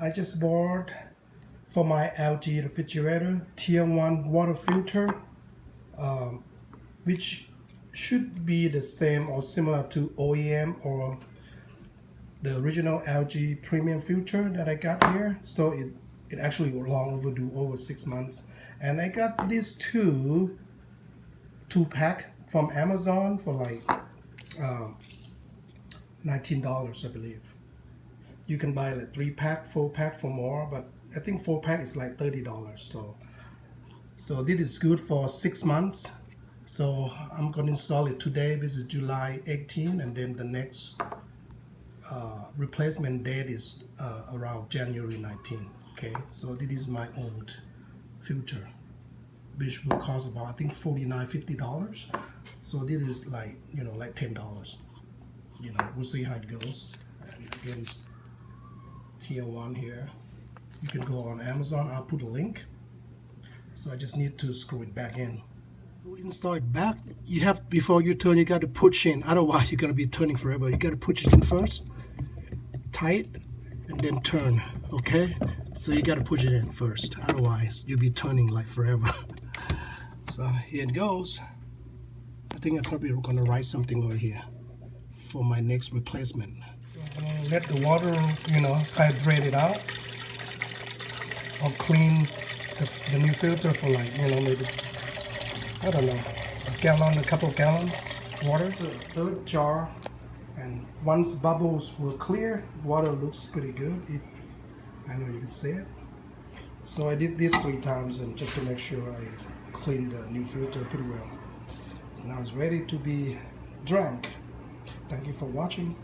I just bought for my LG refrigerator tier 1 water filter, which should be the same or similar to OEM or the original LG premium filter that I got here. So it actually long overdue, over 6 months. And I got these two pack from Amazon for like $19, I believe. You can buy like 3-pack, 4-pack for more, but I think 4-pack is like $30. So this is good for 6 months. So I'm going to install it today. This is July 18, and then the next replacement date is around January 19. Okay, so this is my old filter, which will cost about, I think, $49–50. So this is like, you know, like $10. You know, we'll see how it goes. And again, it's tier 1 here. You can go on Amazon. I'll put a link. So I just need to screw it back in. To install it back, you have, before you turn, you got to push in. Otherwise, you're going to be turning forever. You got to push it in first, tight, and then turn. Okay? So you got to push it in first. Otherwise, you'll be turning like forever. So here it goes. I think I'm probably going to write something over here for my next replacement. So I'm going to let the water, you know, hydrate it out, or clean the new filter for like, you know, maybe, I don't know, a couple of gallons water. The third jar, and once bubbles were clear, water looks pretty good, if I know you can see it. So I did this 3 times, and just to make sure I cleaned the new filter pretty well. So now it's ready to be drank. Thank you for watching.